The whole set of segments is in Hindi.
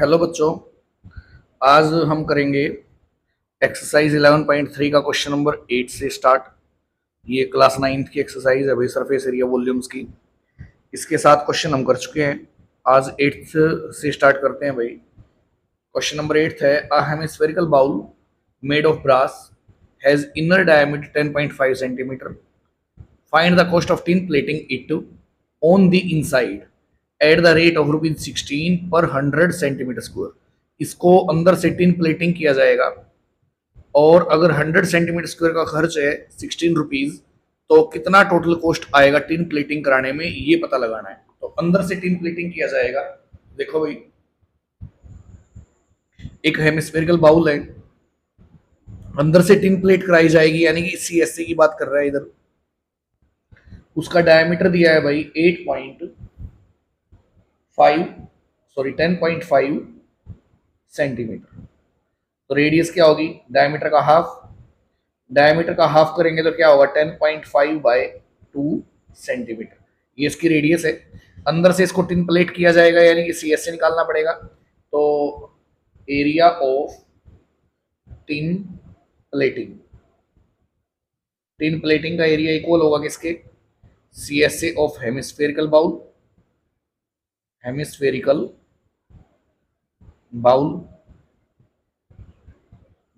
हेलो बच्चों, आज हम करेंगे एक्सरसाइज 11.3 का क्वेश्चन नंबर 8 से स्टार्ट। ये क्लास 9th की एक्सरसाइज है भाई, सरफेस एरिया वॉल्यूम्स की। इसके साथ क्वेश्चन हम कर चुके हैं। आज 8th से स्टार्ट करते हैं भाई। क्वेश्चन नंबर 8 है, a hemispherical bowl made of brass has inner diameter 10.5 centimetre. Find the cost of tin plating it on the inside at the rate of ₹16 per 100 centimetre square. इसको अंदर से टिन प्लेटिंग किया जाएगा और अगर 100 सेंटीमीटर स्क्वायर का खर्च है 16 रुपीज, तो कितना टोटल कॉस्ट आएगा टिन प्लेटिंग कराने में, ये पता लगाना है। तो अंदर से टिन प्लेटिंग किया जाएगा। देखो भाई, एक हेमिस्फेरिकल बाउल है, अंदर से टिन प्लेट कराई जाएगी, यानी कि CSC की बात कर रहा है इधर। उसका डायमीटर दिया है भाई 10.5 सेंटीमीटर। तो रेडियस क्या होगी, डायमीटर का हाफ। डायमीटर का हाफ करेंगे तो क्या होगा, 10.5/2 सेंटीमीटर। ये इसकी रेडियस है। अंदर से इसको टिन प्लेट किया जाएगा, यानी कि CSC निकालना पड़ेगा। तो area of tin plating, tin plating का एरिया इक्वल होगा किसके, CSA of hemispherical bowl. Hemispherical bowl,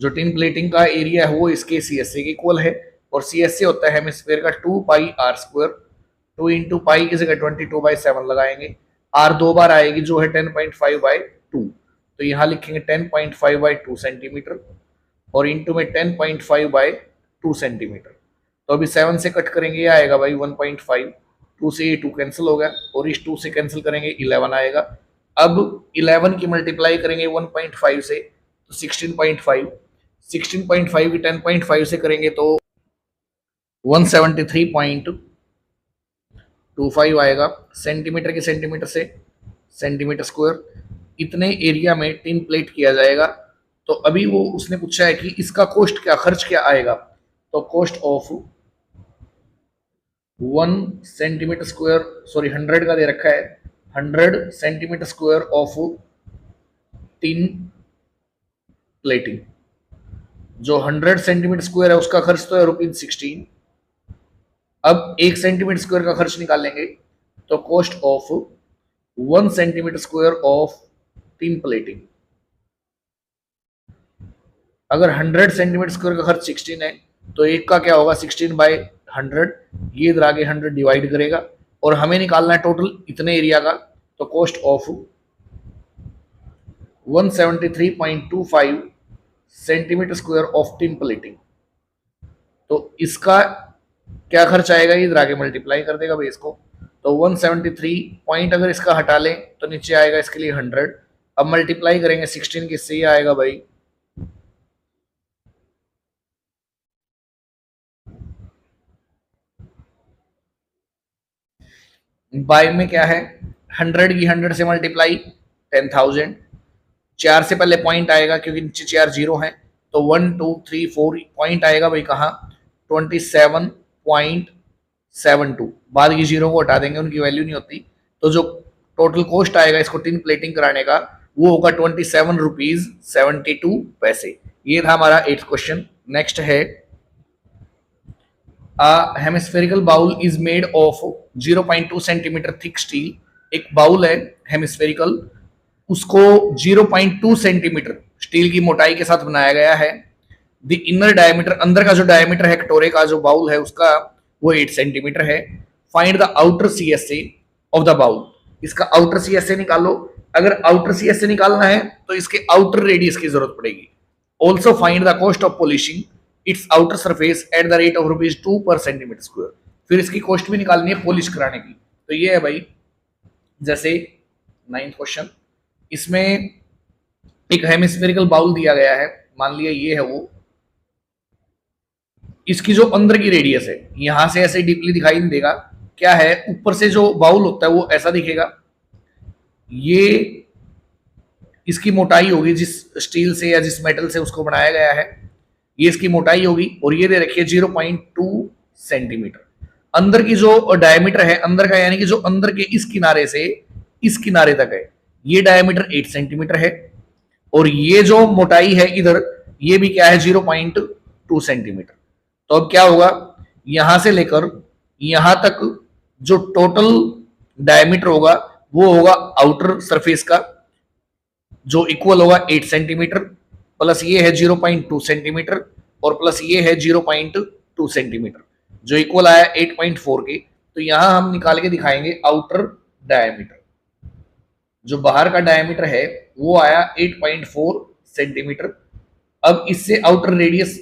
जो टिन प्लेटिंग का एरिया है वो इसके CSA के इक्वल है। और CSA होता है हेमिस्फेयर का 2πr²। 2 इंटू पाई की जगह 22/7 लगाएंगे। R दो बार आएगी जो है 10.5/2, तो यहाँ लिखेंगे 10.5/2 सेंटीमीटर और इंटू में 10.5/2 सेंटीमीटर। तो अभी 7 से कट करेंगे, ये आएगा भाई 1.5। 2 से ये 2 कैंसिल हो गया और इस 2 से कैंसिल करेंगे 11 आएगा। अब 11 की मल्टीप्लाई करेंगे 1.5 से तो 16.5। 16.5 की 10.5 से करेंगे तो 173.25 आएगा। सेंटीमीटर के सेंटीमीटर से सेंटीमीटर स्क्वायर। इतने एरिया में टिन प्लेट किया जाएगा। तो अभी वो उसने पूछा है कि इसका कॉस्ट क्या, खर्च क्या आएगा। तो cost of 1 centimetre square, sorry 100 का दे रखा है, 100 centimetre square of tin plating. जो 100 सेंटीमीटर स्क्वायर है उसका खर्च तो है ₹16। अब 1 सेंटीमीटर स्क्वायर का खर्च निकाल लेंगे तो cost of 1 centimetre square of tin plating. अगर 100 सेंटीमीटर स्क्वायर का खर्च 16 है तो एक का क्या होगा, 16/100। ये इधर आगे 100 डिवाइड करेगा और हमें निकालना है टोटल इतने एरिया का। तो cost of 173.25 centimetre square of tin plating. तो इसका क्या खर्च आएगा, इधर आगे मल्टीप्लाई कर देगा भाई इसको। तो 173 पॉइंट अगर इसका हटा लें तो नीचे आएगा इसके लिए 100। अब मल्टीप्लाई करेंगे 16 के, इससे आएगा भाई बाय में क्या है, 100 की 100 से मल्टीप्लाई 10,000। 4 से पहले पॉइंट आएगा क्योंकि नीचे 4 जीरो हैं। तो 1 2 3 4 पॉइंट आएगा भाई कहाँ, 27.72। बाद की जीरो को हटा देंगे, उनकी वैल्यू नहीं होती। तो जो टोटल कॉस्ट आएगा इसको टिन प्लेटिंग कराने का वो होगा ₹27.72। ये था हमारा 8th क्वेश्चन। नेक्स्ट है, A hemispherical bowl is made of 0.2 centimetre thick steel. एक बाउल है हेमिस्फेरिकल, उसको 0.2 सेंटीमीटर स्टील की मोटाई के साथ बनाया गया है। द इनर डायमीटर, अंदर का जो डायमीटर है कटोरे का जो बाउल है उसका, वो 8 सेंटीमीटर है। Find the outer CSA of the bowl. इसका आउटर CSA निकालो। अगर आउटर CSA निकालना है तो इसके आउटर रेडियस की जरूरत पड़ेगी। Also find the cost of polishing it's outer surface at the rate of ₹2 पर सेंटीमीटर स्क्वायर। फिर इसकी कॉस्ट भी निकालनी है पॉलिश कराने की। तो ये है भाई, जैसे 9th क्वेश्चन, इसमें एक हेमिस्फेरिकल बाउल दिया गया है, मान लिया ये है वो। इसकी जो अंदर की रेडियस है यहां से ऐसे डीपली दिखाई नहीं देगा, क्या है, ऊपर से जो बाउल होता है वो ऐसा दिखेगा। ये इसकी मोटाई होगी जिस स्टील से या जिस मेटल से उसको बनाया गया है, ये इसकी मोटाई होगी। और ये दे रखिए 0.2 सेंटीमीटर। अंदर की जो डायमीटर है अंदर का, यानी कि जो अंदर के इस किनारे से इस किनारे तक है, ये डायमीटर 8 सेंटीमीटर है और ये जो मोटाई है इधर ये भी क्या है 0.2 सेंटीमीटर। तो अब क्या होगा, यहां से लेकर यहां तक जो टोटल डायमीटर होगा वो होगा आउटर सरफेस का, जो इक्वल होगा 8 सेंटीमीटर, प्लस ये है 0.2 सेंटीमीटर और प्लस ये है 0.2 सेंटीमीटर, जो इक्वल आया 8.4 के। तो यहां हम निकाल के दिखाएंगे आउटर डायमीटर। जो बाहर का डायमीटर है वो आया 8.4 सेंटीमीटर। अब इससे आउटर रेडियस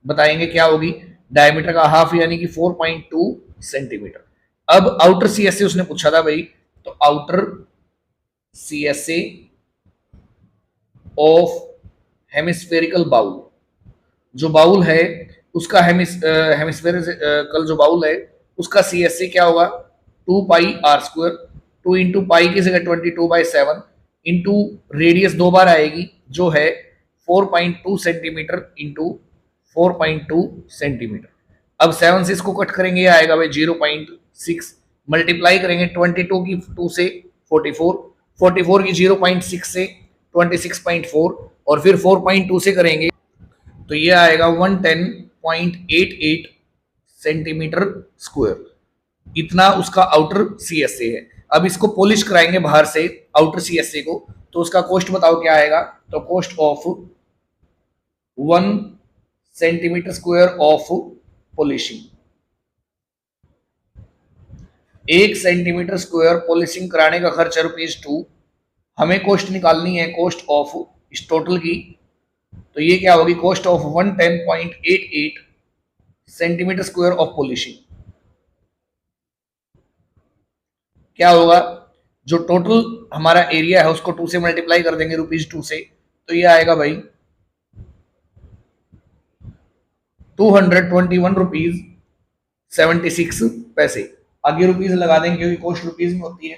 बताएंगे क्या होगी, डायमीटर का हाफ यानी कि 4.2 सेंटीमीटर। अब आउटर सीएसए उसने पूछा था भाई, तो outer CSA of hemispherical bowl, जो बाउल है उसका हेमिस्फेरिकल जो बाउल है उसका सीएसए क्या होगा 2 पाई r², 2 इंटू पाई की जगह 22/7 इंटू रेडियस 2 बार आएगी जो है 4.2 सेंटीमीटर इंटू 4.2 सेंटीमीटर। अब 7 से इसको कट करेंगे आएगा भाई 0.6, मल्टीप्लाई करेंगे 22 की 2 से 44, 44 की 0.6 से 26.4 और फिर 4.2 से करेंगे तो ये आएगा 110.88 सेंटीमीटर स्क्वायर। इतना उसका आउटर सीएसए है। अब इसको पॉलिश कराएंगे बाहर से आउटर सीएसए को, तो उसका कॉस्ट बताओ क्या आएगा, तो cost of 1 centimetre square of polishing, 1 centimetre square polishing कराने का खर्च है ₹2। हमें कॉस्ट निकालनी है कॉस्ट ऑफ इस टोटल की, तो ये क्या होगी cost of 110.88 centimetre square of polishing. क्या होगा, जो टोटल हमारा एरिया है उसको 2 से मल्टीप्लाई कर देंगे ₹2 से, तो ये आएगा भाई 221.76। आगे रुपीज लगा देंगे क्योंकि कॉस्ट रुपीज में होती है,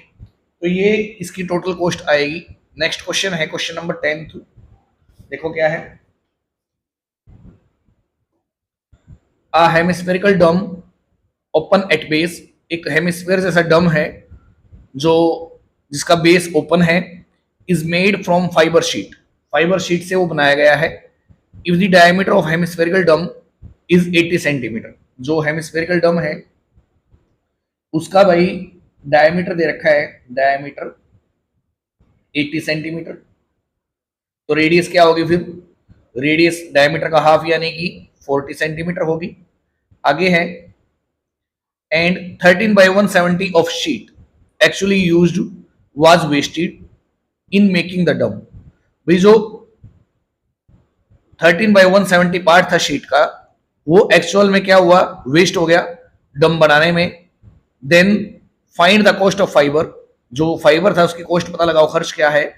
तो ये इसकी टोटल कॉस्ट आएगी। नेक्स्ट क्वेश्चन है क्वेश्चन नंबर 10, देखो क्या है। आ हेमिस्फेरिकल डम ओपन एट बेस, एक हेमिस्फेयर जैसा डम है जो जिसका बेस ओपन है, is made from fibre sheet, fibre sheet से वो बनाया गया है। If the diameter of hemispherical डम इज 80 सेंटीमीटर, जो हेमिस्फेरिकल डम है उसका भाई डायमीटर दे रखा है, डायमीटर 80 सेंटीमीटर, तो रेडियस क्या होगी फिर, रेडियस डायमीटर का हाफ यानी कि 40 सेंटीमीटर होगी। आगे है and 13/170 of sheet actually used was wasted in making the dome. भाई जो 13/170 पार्ट था शीट का वो एक्चुअल में क्या हुआ, वेस्ट हो गया डम बनाने में। Then find the cost of fibre, जो फाइबर था उसकी कॉस्ट पता लगाओ, खर्च क्या है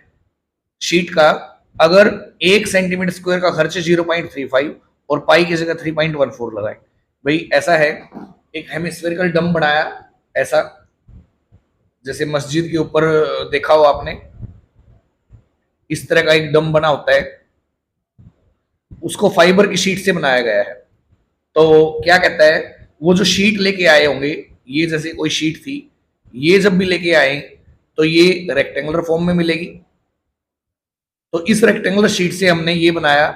शीट का। अगर 1 सेंटीमीटर स्क्वायर का खर्च है 0.35 और पाई की जगह 3.14 लगाए। भाई ऐसा है, एक हेमिस्फेरिकल डम बनाया, ऐसा जैसे मस्जिद के ऊपर देखा हो आपने, इस तरह का एक डम बना होता है, उसको फाइबर की शीट से बनाया गया है। तो क्या कहता है, वो जो शीट लेके आए होंगे, ये जैसे कोई शीट थी, ये जब भी लेके आए तो ये रेक्टेंगुलर फॉर्म में मिलेगी। तो इस रेक्टेंगुलर शीट से हमने ये बनाया,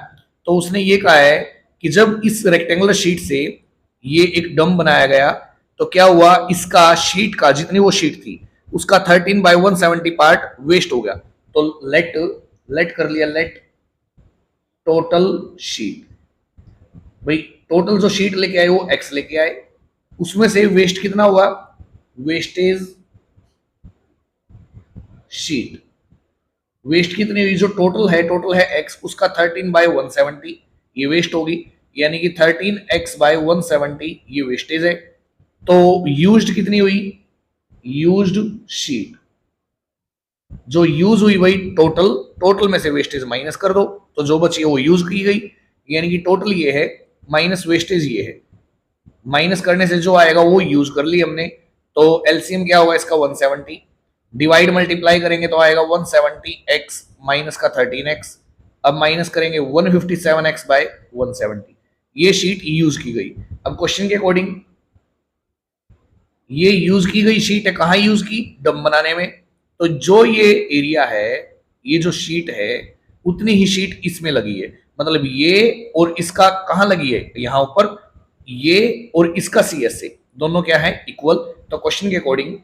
तो उसने ये कहा है कि जब इस रेक्टेंगुलर शीट से ये एक डम बनाया गया तो क्या हुआ, इसका शीट का जितनी वो शीट थी उसका 13/170 पार्ट वेस्ट हो गया। तो लेट कर लिया, लेट टोटल शीट, भाई टोटल जो शीट लेके आए वो एक्स लेके आए, उसमें से वेस्ट कितना हुआ, वेस्टेज शीट, वेस्ट कितनी हुई, जो टोटल है एक्स, उसका 13/170 ये वेस्ट होगी, यानी कि 13x/170 ये वेस्टेज है। तो यूज्ड कितनी हुई, यूज्ड शीट, जो यूज हुई वही टोटल में से वेस्टेज माइनस कर दो, तो जो बची है वो यूज की गई, यानी कि टोटल ये है माइनस वेस्टेज ये है, माइनस करने से जो आएगा वो यूज कर ली हमने। तो एलसीएम क्या होगा इसका 170, डिवाइड मल्टीप्लाई करेंगे तो आएगा 170x माइनस का 13x, अब माइनस करेंगे 157x/170, ये शीट यूज की गई। अब क्वेश्चन के अकॉर्डिंग ये यूज की गई शीट है, कहाँ यूज की, डम बनाने में, तो जो ये एरिया है, ये जो शीट है, उतनी ही शीट इसमें लगी है। मतलब ये और इसका कहां लगी है, यहां ऊपर, ये और इसका सी एस ए दोनों क्या है, इक्वल। तो क्वेश्चन के according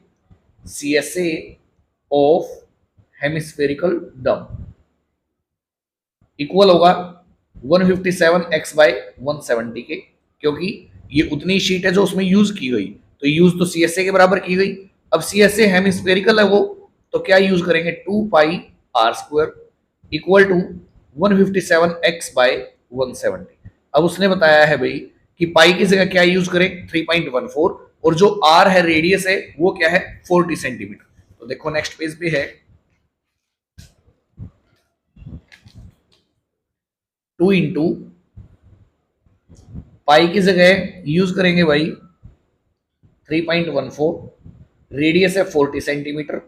C S A of hemispherical dome equal होगा 157x बाय 170 के, क्योंकि ये उतनी शीट है जो उसमें यूज की गई, तो यूज तो सी एस ए के बराबर की गई। अब सी एस ए हेमिस्फेरिकल है वो, तो क्या यूज करेंगे, 2 pi R square equal to 157x by 170। अब उसने बताया है भाई कि पाई की जगह क्या यूज करें, 3.14, और जो आर है, रेडियस है, वो क्या है, 40 सेंटीमीटर। तो देखो नेक्स्ट पेज पे है 2 इंटू पाई की जगह यूज करेंगे भाई 3.14, रेडियस है 40 सेंटीमीटर,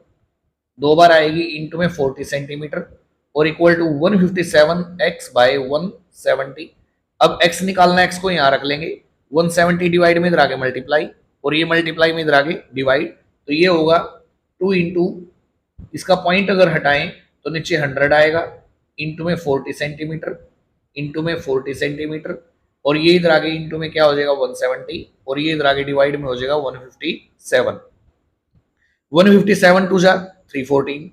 दो बार आएगी इंटू में 40 सेंटीमीटर, और इक्वल टू 157x बाय 170। अब x निकालना, x को यहां रख लेंगे, 170 डिवाइड में इधर आगे मल्टीप्लाई, और ये मल्टीप्लाई में इधर आगे डिवाइड, तो ये होगा 2 इंटू, इसका पॉइंट अगर हटाएं तो नीचे 100 आएगा, इंटू में 40 सेंटीमीटर, इंटू में 40 सेंटीमीटर, और ये इधर आगे इंटू में क्या हो जाएगा 170, और ये इधर आगे डिवाइड में हो जाएगा 157। 157 टू जा 314,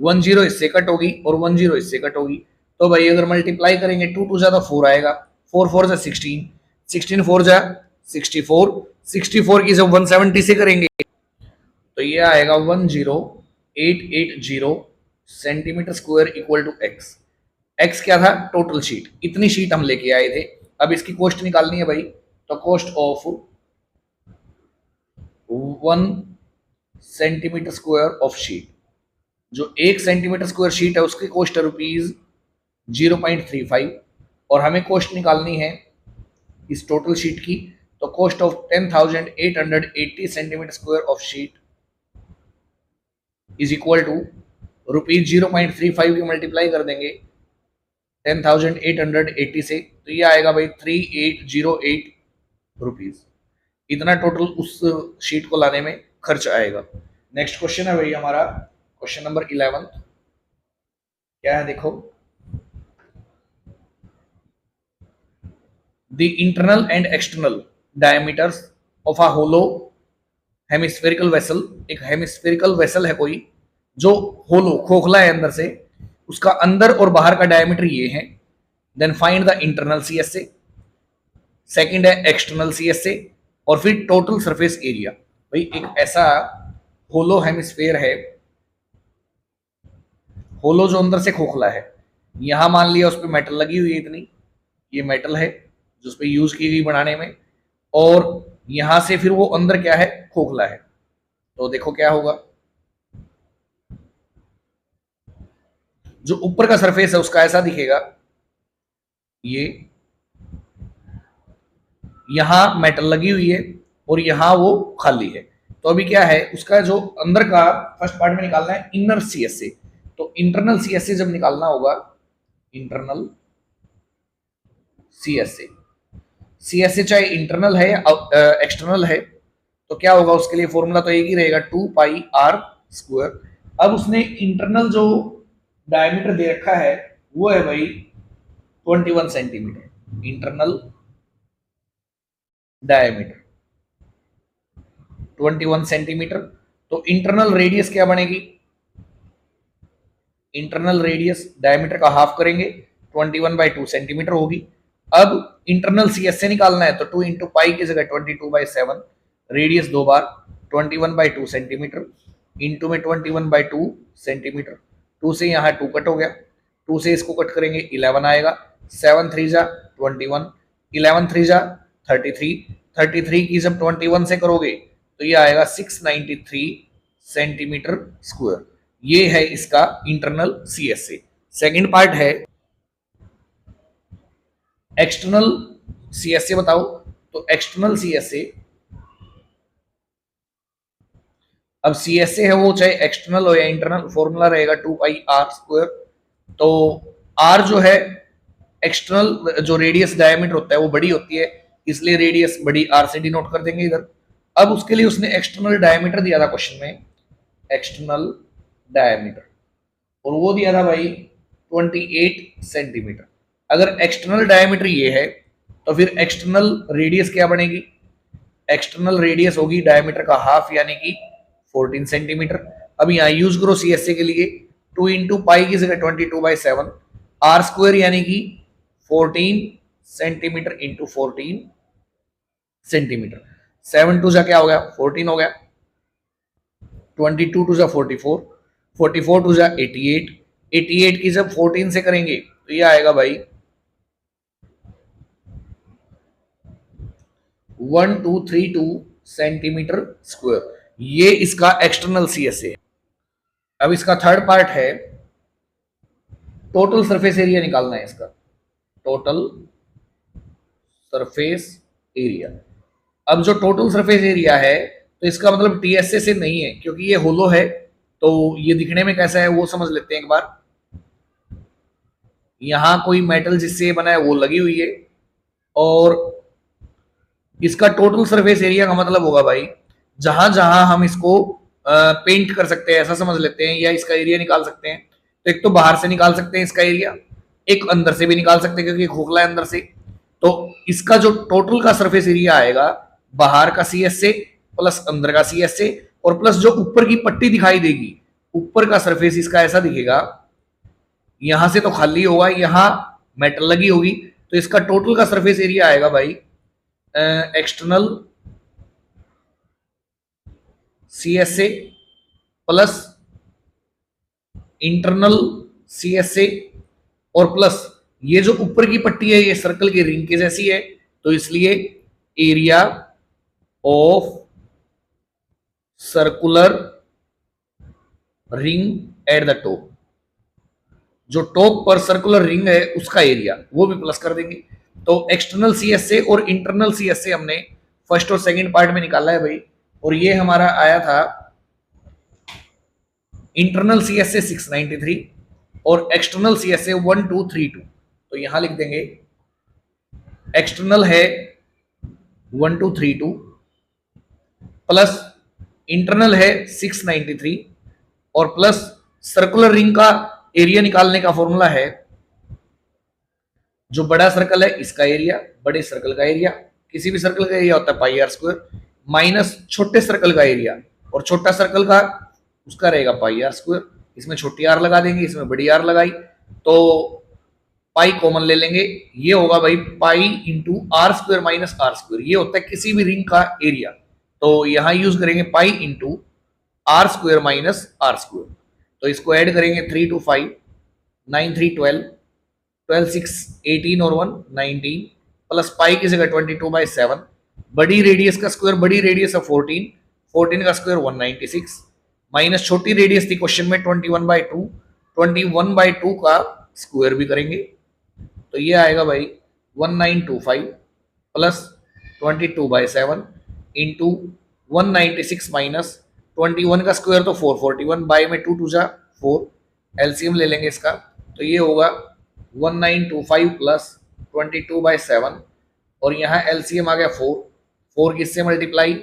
10 इससे कट होगी और 10 इससे कट होगी, तो भाई अगर मल्टीप्लाई करेंगे 2 टू जा तो 4 आएगा, 4 4 जा 16, 16 4 जा 64, 64 की जब 170 से करेंगे तो ये आएगा 10880 centimetre square equal to X. X क्या था, टोटल शीट, इतनी शीट हम लेके आए थे। अब इसकी कॉस्ट निकालनी है भाई, तो cost of 1 centimetre square of sheet, जो 1 सेंटीमीटर स्क्वायर शीट है उसकी कॉस्ट है ₹0.35, और हमें कॉस्ट निकालनी है इस टोटल शीट की, तो cost of 10,880 centimetre square of sheet is equal to ₹0.35 की मल्टीप्लाई कर देंगे 10,880 से, तो ये आएगा भाई 3808 रुपीज। इतना टोटल उस शीट को लाने में खर्च आएगा। नेक्स्ट क्वेश्चन है भाई हमारा क्वेश्चन नंबर 11, क्या है देखो, the internal and external diameters of a hollow hemispherical vessel. एक हेमिस्फेरिकल वेसल है कोई जो होलो, खोखला है अंदर से, उसका अंदर और बाहर का डायमीटर ये है। Then find the internal C S A, second है एक्सटर्नल सी एस ए, और फिर टोटल सरफेस एरिया। भाई एक ऐसा होलो हेमिस्फेयर है, होलो जो अंदर से खोखला है, यहां मान लिया उस पर मेटल लगी हुई है इतनी, ये मेटल है जो उस पर यूज की गई बनाने में, और यहां से फिर वो अंदर क्या है, खोखला है। तो देखो क्या होगा, जो ऊपर का सरफेस है उसका ऐसा दिखेगा, ये यहां मेटल लगी हुई है और यहां वो खाली है। तो अभी क्या है, उसका जो अंदर का फर्स्ट पार्ट में निकालना है इनर सी एस ए, तो इंटरनल सी एस ए जब निकालना होगा, internal C S A, C S A चाहे इंटरनल है या एक्सटर्नल है, तो क्या होगा, उसके लिए फॉर्मूला तो एक ही रहेगा, 2 पाई आर स्क्वायर। अब उसने इंटरनल जो डायमीटर दे रखा है वो है भाई 21 सेंटीमीटर, इंटरनल डायमीटर 21 सेंटीमीटर। तो इंटरनल रेडियस क्या बनेगी, इंटरनल रेडियस डायमीटर का हाफ करेंगे, 21/2 सेंटीमीटर होगी। अब इंटरनल सी एस से निकालना है, तो 2 इंटू पाई की जगह 22/7, रेडियस दो बार 21/2 सेंटीमीटर, इंटू में 21/2 सेंटीमीटर, 2 से यहाँ 2 कट हो गया, 2 से इसको कट करेंगे 11 आएगा, 7 3 जा 21, 11 3 जा 33, 33 की जब 21 से करोगे तो ये आएगा 693 सेंटीमीटर स्क्वायर। ये है इसका internal C S A. Second part है एक्सटर्नल सी एस ए, बताओ, तो एक्सटर्नल सी एस ए, अब सी एस ए है वो चाहे एक्सटर्नल हो या इंटरनल, फॉर्मूला रहेगा 2 पाई आर स्क्वायर। तो आर जो है एक्सटर्नल, जो रेडियस डायमीटर होता है वो बड़ी होती है, इसलिए रेडियस बड़ी आर से डिनोट कर देंगे इधर। अब उसके लिए उसने एक्सटर्नल डायमीटर दिया था क्वेश्चन में, एक्सटर्नल डायमीटर, और वो दिया था भाई 28 सेंटीमीटर। अगर एक्सटर्नल डायमीटर ये है तो फिर एक्सटर्नल रेडियस क्या बनेगी? एक्सटर्नल रेडियस होगी डायमीटर का हाफ यानी कि 14 सेंटीमीटर। अब यहाँ यूज करो सीएसए के लिए, 2 इंटू पाई की जगह 22/7, आर स्क्वायर यानी कि 14 सेंटीमीटर इंटू 14 सेंटीमीटर। 7 टू जा क्या हो गया? 14 हो गया। 22 टू जा 44, 44 टू जा 88, 88 की जब 14 से करेंगे तो ये आएगा भाई 1232 सेंटीमीटर स्क्वायर। ये इसका एक्सटर्नल सीएसए है। अब इसका थर्ड पार्ट है टोटल सरफेस एरिया निकालना है इसका, टोटल सरफेस एरिया। अब जो टोटल सरफेस एरिया है तो इसका मतलब टीएसए से नहीं है, क्योंकि ये होलो है, तो ये दिखने में कैसा है वो समझ लेते हैं एक बार। यहां कोई मेटल जिससे बना है वो लगी हुई है, और इसका टोटल सरफेस एरिया का मतलब होगा भाई जहां जहां हम इसको पेंट कर सकते हैं, ऐसा समझ लेते हैं, या इसका एरिया निकाल सकते हैं। तो एक तो बाहर से निकाल सकते हैं इसका एरिया, एक अंदर से भी निकाल सकते हैं क्योंकि खोखला है अंदर से। तो इसका जो टोटल का सरफेस एरिया आएगा, बाहर का सीएसए प्लस अंदर का सीएसए और प्लस जो ऊपर की पट्टी दिखाई देगी, ऊपर का सरफेस इसका ऐसा दिखेगा, यहां से तो खाली होगा, यहां मेटल लगी होगी, तो इसका टोटल का सरफेस एरिया आएगा भाई external CSA plus internal CSA और प्लस ये जो ऊपर की पट्टी है ये सर्कल की रिंग के जैसी है, तो इसलिए area of circular ring at the top, जो टॉप पर सर्कुलर रिंग है उसका एरिया वो भी प्लस कर देंगे। तो एक्सटर्नल सीएसए और इंटरनल सीएसए हमने फर्स्ट और सेकंड पार्ट में निकाला है भाई, और ये हमारा आया था इंटरनल सीएसए 693 और एक्सटर्नल सीएसए 1232। तो यहां लिख देंगे एक्सटर्नल है 1232 प्लस इंटरनल है 693 और प्लस सर्कुलर रिंग का एरिया निकालने का फॉर्मूला है, जो बड़ा सर्कल है इसका एरिया, बड़े सर्कल का एरिया, किसी भी सर्कल का एरिया होता है पाई आर स्क्वायर, माइनस छोटे सर्कल का एरिया, और छोटा सर्कल का उसका रहेगा पाई आर स्क्वायर। इसमें छोटी आर लगा देंगे, इसमें बड़ी आर लगाई, तो पाई कॉमन ले लेंगे, ये होगा भाई pi into R square minus R square, ये होता है किसी भी रिंग का एरिया। तो यहां यूज करेंगे pi into R square minus R square. तो इसको ऐड करेंगे 3 to 5, 9 3 12, 12 6 18 और 1 19 प्लस पाई की जगह 22/7, बड़ी रेडियस का स्क्वायर, बड़ी रेडियस है 14, 14 का स्क्वायर 196 माइनस छोटी रेडियस थी क्वेश्चन में 21/2, 21/2 का स्क्वायर भी करेंगे, तो ये आएगा भाई 1925 प्लस 22/7 इंटू 196 माइनस 21 का स्क्वायर तो 441 बाई में 2 2 जा 4, एलसीएम ले लेंगे इसका, तो ये होगा 1925 प्लस 22/7 और यहाँ एलसीएम आ गया 4, 4 किससे मल्टीप्लाई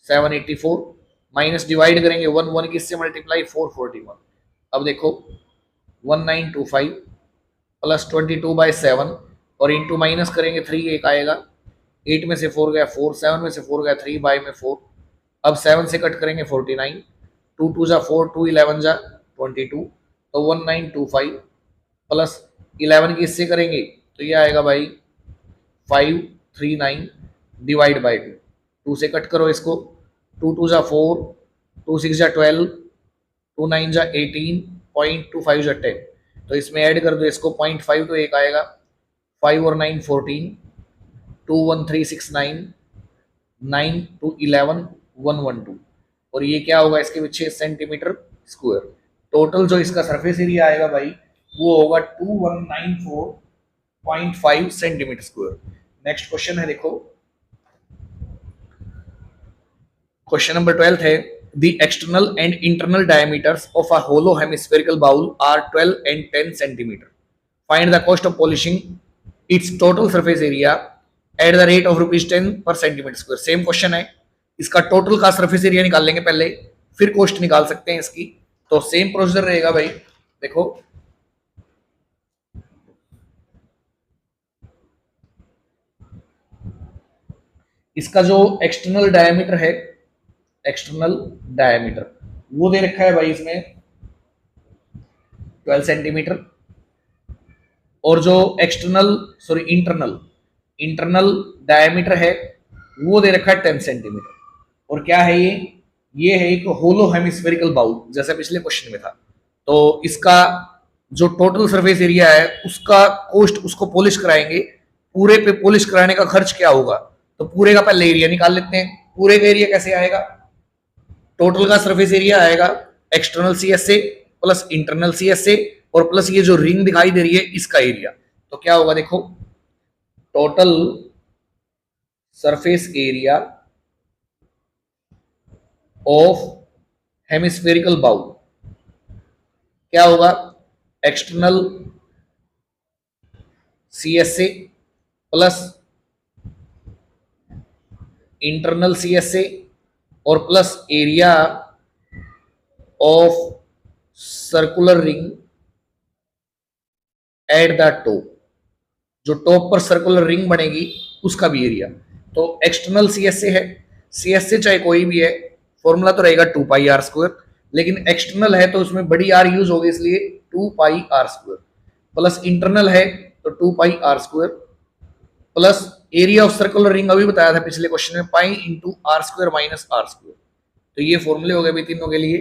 784 माइनस डिवाइड करेंगे 1 1 किससे मल्टीप्लाई 441। अब देखो 1925 प्लस 22/7 और इंटू माइनस करेंगे 3, एक आएगा, 8 में से 4 गया 4, 7 में से 4 गया 3 बाई में 4, अब 7 से कट करेंगे 49, 2 2 जा 4, 2 11 जा 22, तो 1925 प्लस 11 की इससे करेंगे तो ये आएगा भाई 539 डिवाइड बाई 2, 2 से कट करो इसको, 2 2 जा 4, 2 6 जा 12, 2 9 जा 18, 0.25 जा 10, तो इसमें ऐड कर दो इसको 0.5 तो एक आएगा, 5 और 9 14, 2 1 3 6 9, 9 2 11 1 1 2, और ये क्या होगा इसके पीछे सेंटीमीटर स्क्वायर। टोटल जो इसका सरफेस एरिया आएगा भाई वो होगा 2194.5 सेंटीमीटर स्क्वायर। नेक्स्ट क्वेश्चन है, देखो क्वेश्चन नंबर 12 है the external and internal diameters of a hollow hemispherical bowl are 12 and 10 centimeter. Find the cost of polishing its total surface area at the rate of ₹10 per centimeter square. Same question है, इसका टोटल का सरफेस एरिया निकाल लेंगे पहले, फिर कॉस्ट निकाल सकते हैं इसकी। तो सेम प्रोसीजर रहेगा भाई। देखो इसका जो एक्सटर्नल डायमीटर है, एक्सटर्नल डायमीटर वो दे रखा है भाई इसमें 12 सेंटीमीटर, और जो external sorry internal internal diameter है वो दे रखा है 10 सेंटीमीटर। और क्या है ये है एक होलो हेमिस्फेरिकल बाउल, जैसा पिछले क्वेश्चन में था। तो इसका जो टोटल सरफेस एरिया है उसका कॉस्ट, उसको पॉलिश कराएंगे, पूरे पे पॉलिश कराने का खर्च क्या होगा, तो पूरे का पहले एरिया निकाल लेते हैं। पूरे का एरिया कैसे आएगा, टोटल का सरफेस एरिया आएगा external C S A plus internal C S A और प्लस ये जो रिंग दिखाई दे रही है इसका एरिया। तो क्या होगा देखो, total surface area of hemispherical bowl क्या होगा, external C S A plus internal C S A और plus area of circular ring at the top, जो टॉप पर सर्कुलर रिंग बनेगी उसका भी एरिया। तो एक्सटर्नल सी एस ए है, सी एस ए चाहे कोई भी है, फॉर्मूला तो रहेगा 2πr², लेकिन एक्सटर्नल है तो उसमें बड़ी आर यूज होगी इसलिए 2πr², प्लस इंटरनल है तो 2πr² plus area of circular ring अभी बताया था पिछले क्वेश्चन में pi into r² minus r²। तो ये फॉर्मूले हो गए भी तीनों के लिए।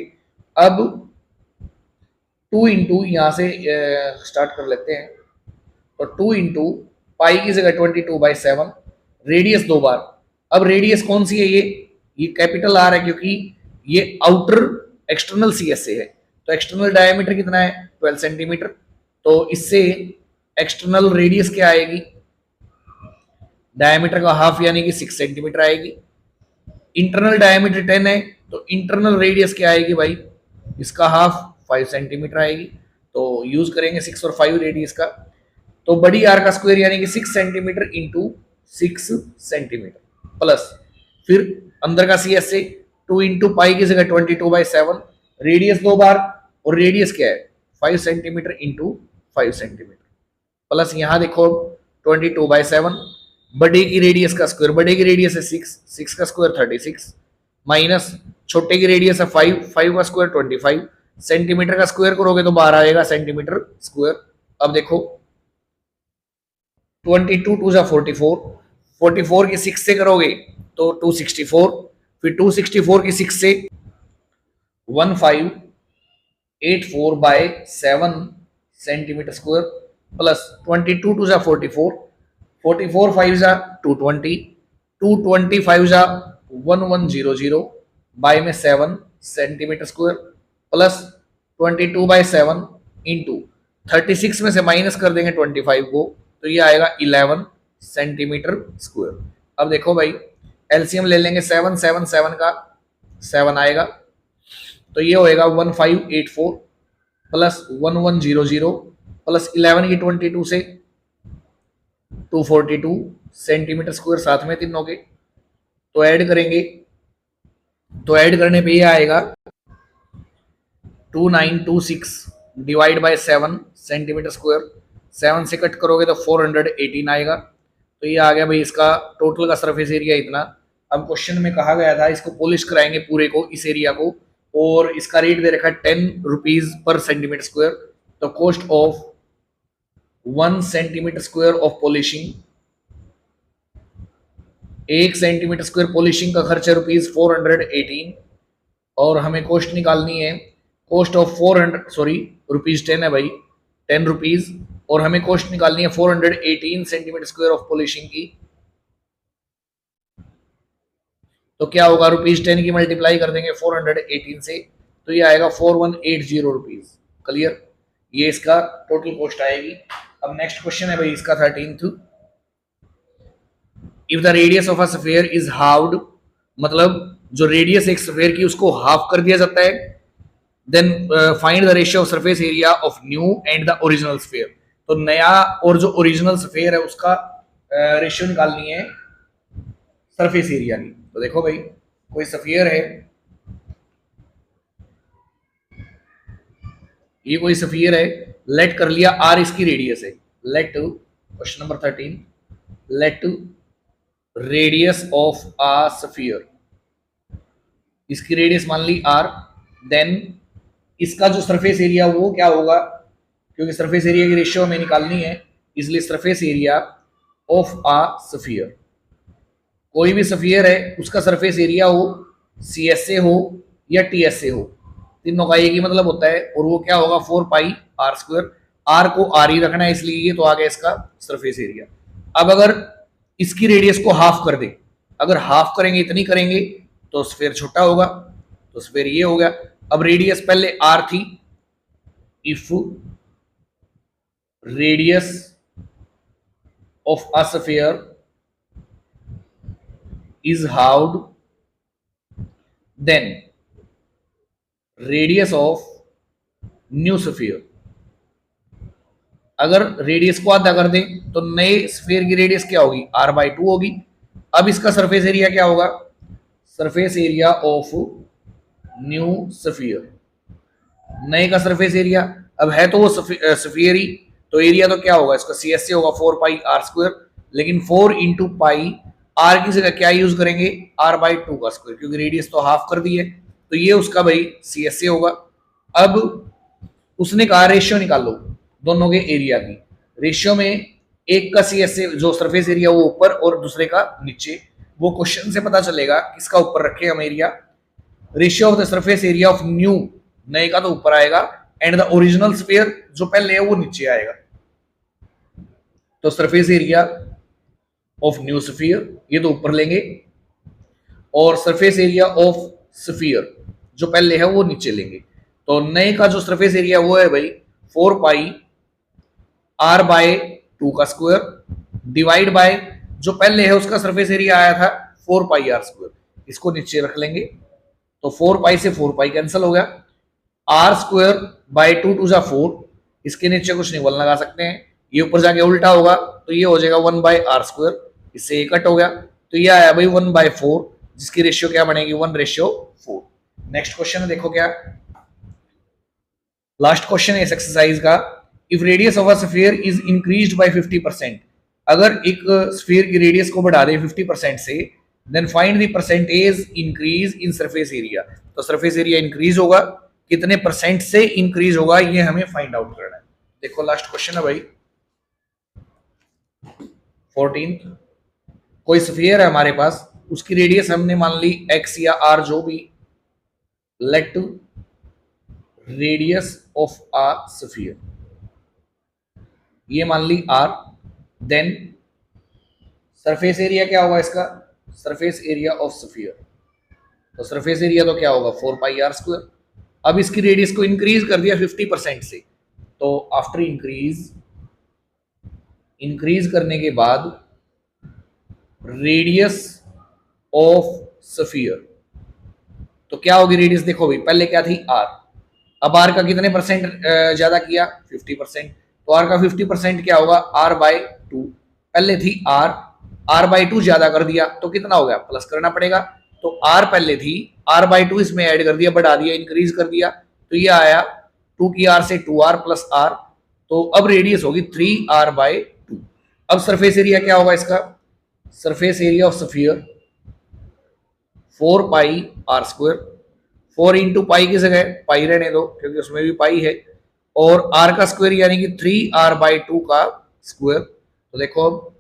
अब 2 इंटू यहां से स्टार्ट कर लेते हैं। तो 2 इंटू पाई की जगह 22/7, रेडियस 2 बार। अब रेडियस कौन सी है, ये कैपिटल आर है क्योंकि ये outer external C S A है। तो एक्सटर्नल डायमीटर कितना है 12 सेंटीमीटर, तो इससे एक्सटर्नल रेडियस क्या आएगी, डायमीटर का हाफ यानी कि 6 सेंटीमीटर आएगी। इंटरनल डायमीटर 10 है तो इंटरनल रेडियस क्या आएगी भाई, इसका हाफ 5 सेंटीमीटर आएगी। तो यूज करेंगे 6 और 5 रेडियस का। तो बड़ी आर का स्क्वायर यानी कि 6 सेंटीमीटर इंटू 6 सेंटीमीटर प्लस फिर अंदर का सी एस ए 2 इंटू पाई की जगह 22/7, रेडियस 2 बार और रेडियस क्या है 5 सेंटीमीटर इंटू 5 सेंटीमीटर प्लस यहाँ देखो 22/7, बड़े की रेडियस का स्क्वायर, बड़े की रेडियस है 6 का स्क्वायर 36 माइनस छोटे की रेडियस है 5 का स्क्वायर 25, सेंटीमीटर का स्क्वायर करोगे तो 12 आएगा सेंटीमीटर स्क्वायर। अब देखो 22 2 44, 44 की 6 से करोगे तो 264, फिर 264 की 6 से 1584/7 सेंटीमीटर स्क्वायर प्लस 22 2 44, 44 5 220, 225 1100 बाय में 7 सेंटीमीटर स्क्वायर प्लस 22/7 इंटू 36 में से माइनस कर देंगे 25 को तो ये आएगा 11 सेंटीमीटर स्क्वायर। अब देखो भाई एलसीएम ले लेंगे 7 7 7 का 7 आएगा तो ये होएगा 1584 प्लस 1100 प्लस 11 की 22 से 242 सेंटीमीटर स्क्वायर साथ में तीनों के। तो ऐड करेंगे तो ऐड करने पे ये आएगा 2926 डिवाइड बाय 7 सेंटीमीटर स्क्वायर, 7 से कट करोगे तो 418 आएगा। तो ये आ गया भाई इसका टोटल का सरफेस एरिया इतना। अब क्वेश्चन में कहा गया था इसको पॉलिश कराएंगे पूरे को, इस एरिया को, और इसका रेट दे रखा है 10 रुपीज पर सेंटीमीटर स्क्वायर। तो cost of 1 centimetre square of polishing, 1 centimetre square polishing का खर्च है ₹418 और हमें कॉस्ट निकालनी है, कॉस्ट ऑफ 400 सॉरी ₹10 है भाई, 10 रुपीज, और हमें कॉस्ट निकालनी है 418 सेंटीमीटर स्क्वायर ऑफ पॉलिशिंग की। तो क्या होगा ₹10 की मल्टीप्लाई कर देंगे 418 से तो ये आएगा 4180 रुपीज। क्लियर, ये इसका टोटल कॉस्ट आएगी। अब नेक्स्ट क्वेश्चन है भाई इसका 13th, if the radius of a sphere is halved, मतलब जो रेडियस एक स्फीयर की उसको हाफ कर दिया जाता है, then find the ratio of surface area of new and the original sphere. तो नया और जो ओरिजिनल स्फीयर है उसका रेशियो निकालनी है सरफेस एरिया की। तो देखो भाई कोई स्फीयर है ये कोई सफियर है, लेट कर लिया आर इसकी रेडियस है, let question number 13, let radius of a sphere, इसकी रेडियस मान ली आर, देन इसका जो सरफेस एरिया वो क्या होगा, क्योंकि सरफेस एरिया की रेशियो हमें निकालनी है, इसलिए surface area of a sphere, कोई भी सफियर है उसका सरफेस एरिया हो, सी एस ए हो या टी एस ए हो, तीनों का एक ही मतलब होता है, और वो क्या होगा 4 पाई आर स्क्वायर, आर को आर ही रखना है इसलिए ये तो आ गया इसका सरफेस एरिया। अब अगर इसकी रेडियस को हाफ कर दे, अगर हाफ करेंगे इतनी करेंगे तो स्फेयर छोटा होगा, तो स्फेयर ये हो गया। अब रेडियस पहले आर थी, if radius of a sphere is halved, then radius of new sphere, अगर रेडियस को आधा कर दें तो नए स्फीयर की रेडियस क्या होगी, r/2 होगी। अब इसका सरफेस एरिया क्या होगा, surface area of new sphere, नए का सरफेस एरिया, अब है तो वो स्फीयर ही, तो एरिया तो क्या होगा इसका सी एस होगा 4 पाई आर स्क्वायर, लेकिन 4 इंटू पाई आर की जगह क्या यूज करेंगे, r/2 का स्क्वायर, क्योंकि रेडियस तो हाफ कर दी है, तो ये उसका भाई सी एस होगा। अब उसने कहा रेशियो निकालो दोनों के एरिया की, रेशियो में एक का सी एस जो सरफेस एरिया वो ऊपर और दूसरे का नीचे, वो क्वेश्चन से पता चलेगा किसका ऊपर रखे हम area, ratio of the surface area of new, नए का तो ऊपर आएगा, एंड द ओरिजिनल स्फीयर जो पहले है वो नीचे आएगा, तो surface area of new sphere ये तो ऊपर लेंगे, और सरफेस एरिया ऑफ स्फीयर जो पहले है वो नीचे लेंगे, तो नए का जो सरफेस एरिया वो है भाई 4 पाई r/2 का स्क्वायर डिवाइड बाय जो पहले है उसका सरफेस एरिया आया था 4 पाई आर स्क्वायर, इसको नीचे रख लेंगे, तो 4 पाई से 4 पाई कैंसिल हो गया, आर स्क्वायर बाय 2 2 जा 4, इसके नीचे कुछ नहीं बोल लगा सकते हैं, ये ऊपर जाके उल्टा होगा तो ये हो जाएगा 1/r स्क्वायर, इससे ये कट हो गया, तो ये आया भाई 1/4, जिसकी रेशियो क्या बनेगी 1/4। नेक्स्ट क्वेश्चन देखो क्या, लास्ट क्वेश्चन है इस एक्सरसाइज का, if radius of a sphere is increased by 50%, अगर एक स्फीयर की रेडियस को बढ़ा दे 50% से, then find the percentage increase in surface area, तो सरफेस एरिया इंक्रीज होगा, कितने परसेंट से इंक्रीज होगा ये हमें फाइंड आउट करना है। देखो लास्ट क्वेश्चन है भाई 14th, कोई स्फीयर है हमारे पास, उसकी रेडियस हमने मान ली x या r जो भी, let to radius of a sphere ये मान ली r, देन सरफेस एरिया क्या होगा इसका, सरफेस एरिया ऑफ स्फीयर, तो सरफेस एरिया तो क्या होगा 4 पाई आर स्क्वायर। अब इसकी रेडियस को इंक्रीज कर दिया 50% से, तो आफ्टर इंक्रीज करने के बाद रेडियस ऑफ स्फीयर, तो क्या होगी रेडियस, देखो भाई पहले क्या थी r, अब r का कितने परसेंट ज्यादा किया 50%, तो r का 50% क्या होगा r/2, पहले थी r/2 ज्यादा कर दिया तो कितना हो गया प्लस करना पड़ेगा, तो r पहले थी r/2 इसमें ऐड कर दिया, बढ़ा दिया, इंक्रीज कर दिया, तो ये आया 2 की r से 2r प्लस r, तो अब रेडियस होगी 3r/2। अब सरफेस एरिया क्या होगा इसका, surface area of sphere 4 pi R square, 4 into pi की जगह पाई रहने दो क्योंकि उसमें भी पाई है, और r का स्क्वायर यानी कि 3r/2 का स्क्वायर, तो देखो अब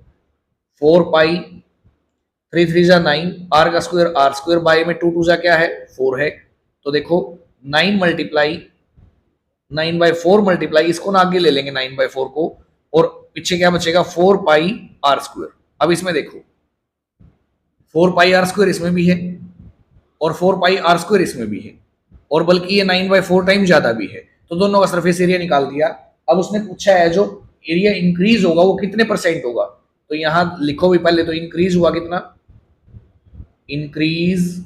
4 पाई 3 3 जा 9, r का स्क्वायर r स्क्वायर बाय में 2 2 जा क्या है 4 है, तो देखो 9 मल्टीप्लाई 9/4 मल्टीप्लाई, इसको ना आगे ले लेंगे 9/4 को, और पीछे क्या बचेगा 4 पाई आर स्क्वायर। अब इसमें देखो 4 पाई आर स्क्वायर इसमें भी है और 4 पाई आर स्क्वायर इसमें भी है, और बल्कि ये 9/4 टाइम ज्यादा भी है, तो दोनों का सरफेस एरिया निकाल दिया। अब उसने पूछा है जो एरिया इंक्रीज होगा वो कितने परसेंट होगा, तो यहां लिखो भी पहले, तो इंक्रीज हुआ कितना, इंक्रीज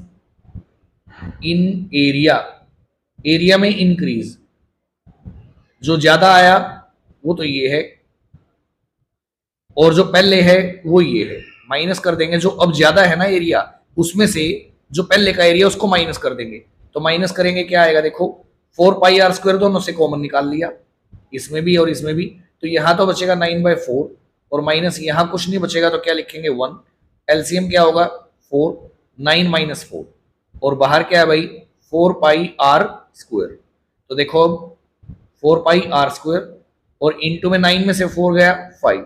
इन एरिया, एरिया में इंक्रीज जो ज्यादा आया वो तो ये है, और जो पहले है वो ये है, माइनस कर देंगे, जो अब ज्यादा है ना एरिया उसमें से जो पहले का एरिया उसको माइनस कर देंगे, तो माइनस करेंगे क्या आएगा देखो 4 पाई r² दोनों से कॉमन निकाल लिया, इसमें भी और इसमें भी, तो यहाँ तो बचेगा 9/4 और माइनस यहाँ कुछ नहीं बचेगा, तो क्या लिखेंगे 1। एलसीएम क्या होगा 4, 9 - 4 और बाहर क्या है भाई 4 पाई r²। तो देखो अब 4 पाई r² और इंटू में 9 में से 4 गया 5,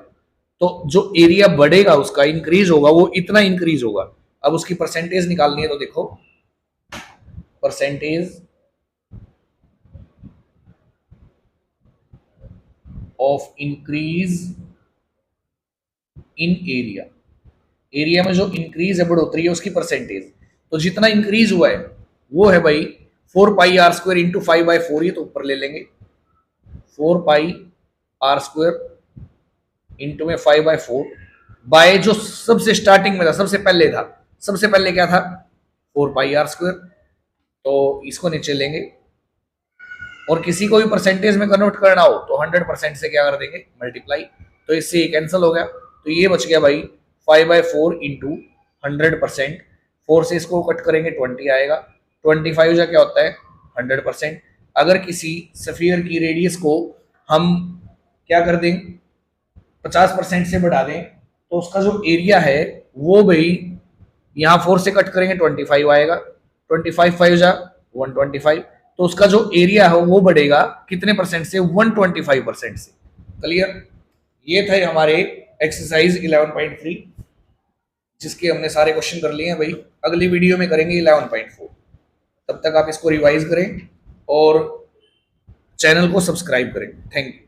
तो जो एरिया बढ़ेगा उसका इंक्रीज होगा वो इतना इंक्रीज होगा। अब उसकी परसेंटेज निकालनी है, तो देखो percentage of increase in area, area में जो इंक्रीज है बढ़ोतरी है उसकी परसेंटेज, तो जितना इंक्रीज हुआ है वो है भाई 4 पाई r² इंटू 5/4, ये तो ऊपर ले लेंगे 4 पाई r² इंटू में 5/4 बाय जो सबसे स्टार्टिंग में था, सबसे पहले था, सबसे पहले क्या था 4 पाई r², तो इसको नीचे लेंगे और किसी को भी परसेंटेज में कन्वर्ट करना हो तो 100% से क्या कर देंगे मल्टीप्लाई, तो इससे ये कैंसिल हो गया, तो ये बच गया भाई 5/4 इंटू 100%, 4 से इसको कट करेंगे 20 आएगा, 25 जा क्या होता है 100%। अगर किसी सफियर की रेडियस को हम क्या कर दें 50% से बढ़ा दें, तो उसका जो एरिया है वो भाई यहाँ 4 से कट करेंगे 25 आएगा, 25 5 जा 125, तो उसका जो एरिया है वो बढ़ेगा कितने परसेंट से 125% से। क्लियर, ये थे हमारे एक्सरसाइज 11.3 जिसके हमने सारे क्वेश्चन कर लिए हैं भाई। अगली वीडियो में करेंगे 11.4, तब तक आप इसको रिवाइज करें और चैनल को सब्सक्राइब करें। Thank you.